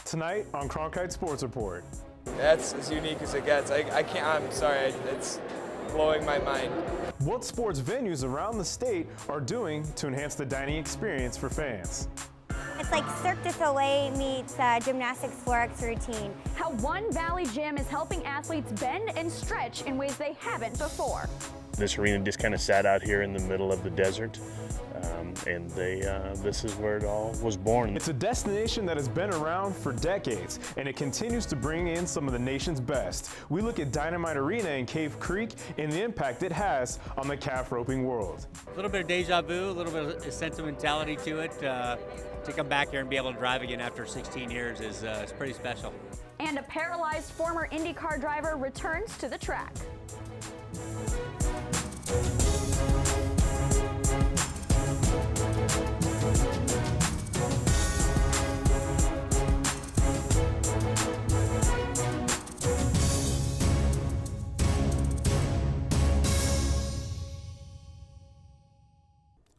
Tonight on Cronkite Sports Report. That's as unique as it gets. I can't, I'm sorry, it's blowing my mind. What sports venues around the state are doing to enhance the dining experience for fans? It's like Cirque du Soleil meets gymnastics Florex routine. How one Valley gym is helping athletes bend and stretch in ways they haven't before. This arena just kind of sat out here in the middle of the desert, and this is where it all was born. It's a destination that has been around for decades, and it continues to bring in some of the nation's best. We look at Dynamite Arena in Cave Creek and the impact it has on the calf roping world. A little bit of deja vu, a little bit of sentimentality to it. To come back here and be able to drive again after 16 years is pretty special. And a paralyzed former IndyCar driver returns to the track.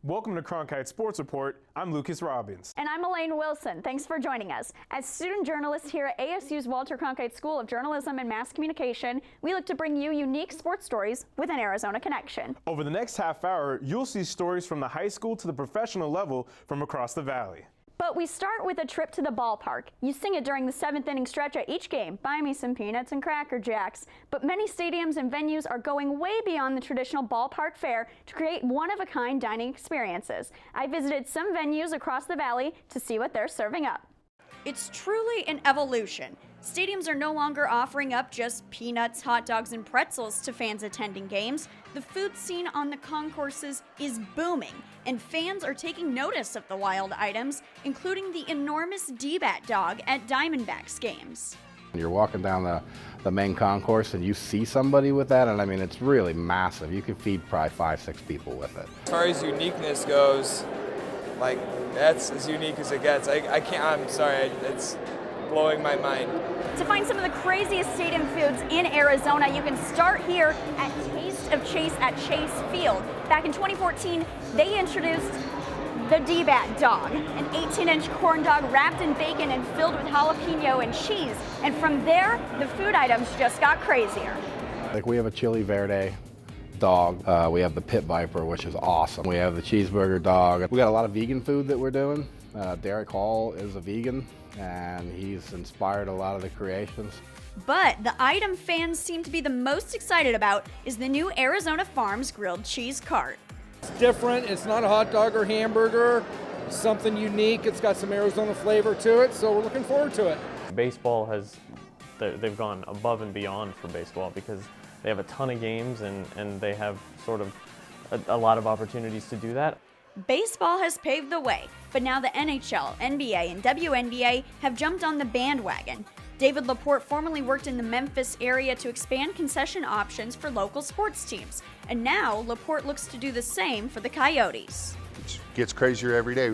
Welcome to Cronkite Sports Report. I'm Lucas Robbins. And I'm Elaine Wilson. Thanks for joining us. As student journalists here at ASU's Walter Cronkite School of Journalism and Mass Communication, we look to bring you unique sports stories with an Arizona connection. Over the next half hour, you'll see stories from the high school to the professional level from across the valley. But we start with a trip to the ballpark. You sing it during the 7th inning stretch at each game. Buy me some peanuts and Cracker Jacks. But many stadiums and venues are going way beyond the traditional ballpark fare to create one-of-a-kind dining experiences. I visited some venues across the valley to see what they're serving up. It's truly an evolution. Stadiums are no longer offering up just peanuts, hot dogs, and pretzels to fans attending games. The food scene on the concourses is booming, and fans are taking notice of the wild items, including the enormous D-Bat dog at Diamondbacks games. You're walking down the main concourse and you see somebody with that, and I mean, it's really massive. You can feed probably 5-6 people with it. As far as uniqueness goes, like, that's as unique as it gets. I can't, I'm sorry, it's blowing my mind. To find some of the craziest stadium foods in Arizona, you can start here at Taste of Chase at Chase Field. Back in 2014, they introduced the D-Bat dog, an 18-inch corn dog wrapped in bacon and filled with jalapeno and cheese. And from there, the food items just got crazier. Like, we have a chili verde dog. We have the pit viper, which is awesome. We have the cheeseburger dog. We got a lot of vegan food that we're doing. Derek Hall is a vegan, and he's inspired a lot of the creations. But the item fans seem to be the most excited about is the new Arizona Farms grilled cheese cart. It's different. It's not a hot dog or hamburger. It's something unique. It's got some Arizona flavor to it, so we're looking forward to it. Baseball they've gone above and beyond for baseball because they have a ton of games and they have sort of a lot of opportunities to do that. Baseball has paved the way, but now the NHL, NBA, and WNBA have jumped on the bandwagon. David Laporte formerly worked in the Memphis area to expand concession options for local sports teams, and now Laporte looks to do the same for the Coyotes. It gets crazier every day.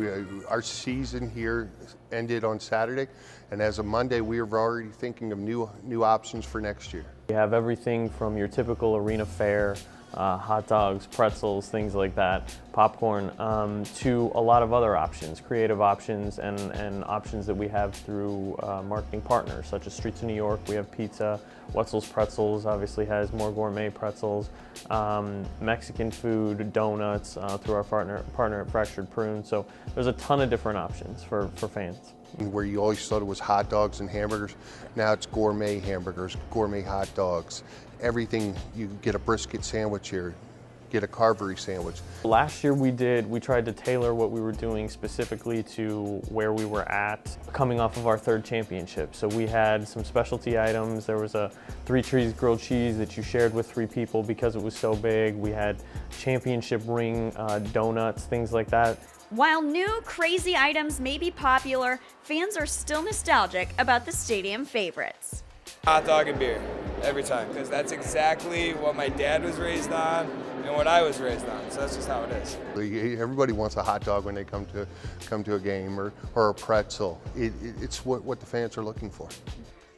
Our season here ended on Saturday, and as of Monday, we are already thinking of new options for next year. You have everything from your typical arena fare, hot dogs, pretzels, things like that, popcorn, to a lot of other options, creative options and options that we have through marketing partners such as Streets of New York. We have pizza. Wetzel's Pretzels obviously has more gourmet pretzels, Mexican food, donuts through our partner at Fractured Prune. So there's a ton of different options for fans. Where you always thought it was hot dogs and hamburgers, now it's gourmet hamburgers, gourmet hot dogs. Everything, you get a brisket sandwich here, get a carvery sandwich. Last year we tried to tailor what we were doing specifically to where we were at coming off of our 3rd championship. So we had some specialty items. There was a 3 Trees grilled cheese that you shared with 3 people because it was so big. We had championship ring donuts, things like that. While new crazy items may be popular, fans are still nostalgic about the stadium favorites. Hot dog and beer, every time, because that's exactly what my dad was raised on and what I was raised on, so that's just how it is. Everybody wants a hot dog when they come to a game, or a pretzel. It's what the fans are looking for.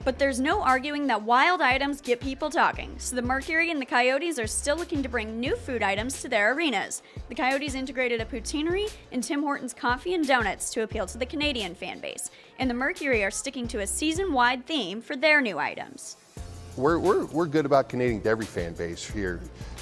But there's no arguing that wild items get people talking, so the Mercury and the Coyotes are still looking to bring new food items to their arenas. The Coyotes integrated a poutineery and Tim Hortons coffee and donuts to appeal to the Canadian fan base, and the Mercury are sticking to a season-wide theme for their new items. We're good about Canadian to every fan base here.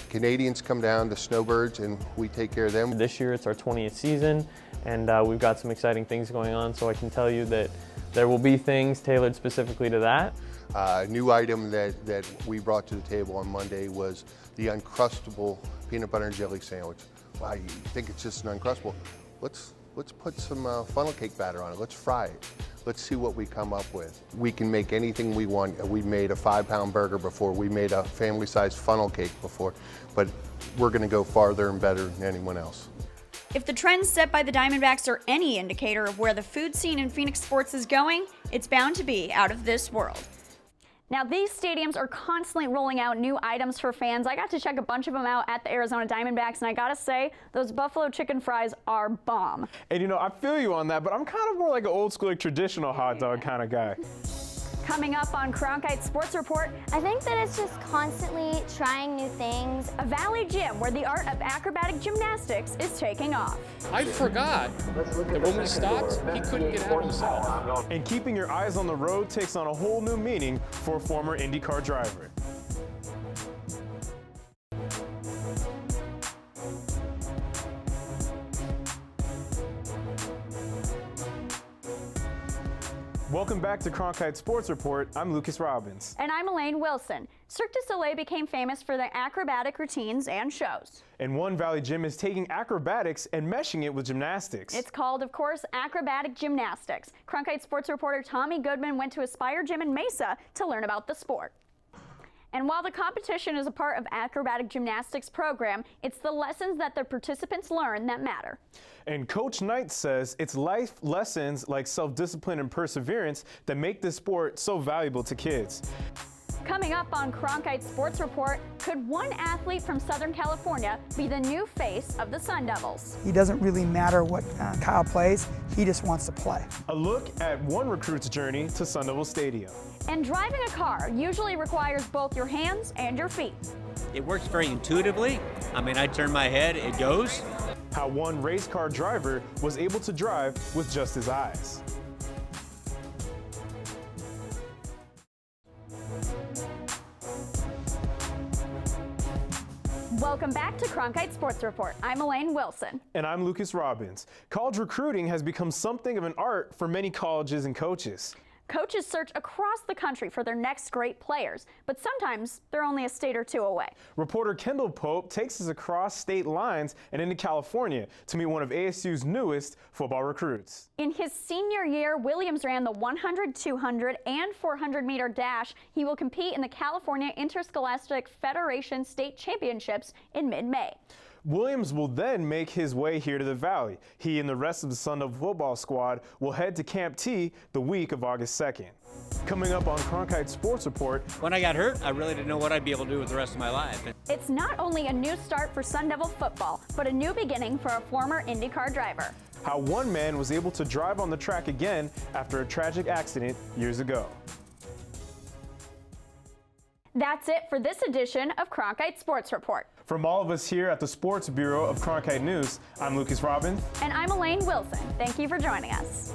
Canadians come down to Snowbirds and we take care of them. This year it's our 20th season, and we've got some exciting things going on, so I can tell you that there will be things tailored specifically to that. A new item that we brought to the table on Monday was the Uncrustable peanut butter and jelly sandwich. Wow, you think it's just an Uncrustable? Let's put some funnel cake batter on it. Let's fry it. Let's see what we come up with. We can make anything we want. We made a 5-pound burger before. We made a family-sized funnel cake before, but we're gonna go farther and better than anyone else. If the trends set by the Diamondbacks are any indicator of where the food scene in Phoenix sports is going, it's bound to be out of this world. Now, these stadiums are constantly rolling out new items for fans. I got to check a bunch of them out at the Arizona Diamondbacks, and I gotta say, those buffalo chicken fries are bomb. And you know, I feel you on that, but I'm kind of more like an old school, like traditional hot dog kind of guy. Coming up on Cronkite Sports Report, I think that it's just constantly trying new things. a Valley gym where the art of acrobatic gymnastics is taking off. I forgot that when we stopped, he couldn't get out himself. And keeping your eyes on the road takes on a whole new meaning for a former IndyCar driver. Welcome back to Cronkite Sports Report. I'm Lucas Robbins. And I'm Elaine Wilson. Cirque du Soleil became famous for their acrobatic routines and shows. And one Valley gym is taking acrobatics and meshing it with gymnastics. It's called, of course, acrobatic gymnastics. Cronkite Sports reporter Tommy Goodman went to Aspire Gym in Mesa to learn about the sport. And while the competition is a part of acrobatic gymnastics program, it's the lessons that the participants learn that matter. And Coach Knight says it's life lessons like self-discipline and perseverance that make this sport so valuable to kids. Coming up on Cronkite Sports Report, could one athlete from Southern California be the new face of the Sun Devils? He doesn't really matter what Kyle plays, he just wants to play. A look at one recruit's journey to Sun Devil Stadium. And driving a car usually requires both your hands and your feet. It works very intuitively. I mean, I turn my head, it goes. How one race car driver was able to drive with just his eyes. Welcome back to Cronkite Sports Report. I'm Elaine Wilson. And I'm Lucas Robbins. College recruiting has become something of an art for many colleges and coaches. Coaches search across the country for their next great players, but sometimes they're only a state or two away. Reporter Kendall Pope takes us across state lines and into California to meet one of ASU's newest football recruits. In his senior year, Williams ran the 100, 200, and 400-meter dash. He will compete in the California Interscholastic Federation State Championships in mid-May. Williams will then make his way here to the Valley. He and the rest of the Sun Devil football squad will head to Camp T the week of August 2nd. Coming up on Cronkite Sports Report. When I got hurt, I really didn't know what I'd be able to do with the rest of my life. It's not only a new start for Sun Devil football, but a new beginning for a former IndyCar driver. How one man was able to drive on the track again after a tragic accident years ago. That's it for this edition of Cronkite Sports Report. From all of us here at the Sports Bureau of Cronkite News, I'm Lucas Robbins. And I'm Elaine Wilson. Thank you for joining us.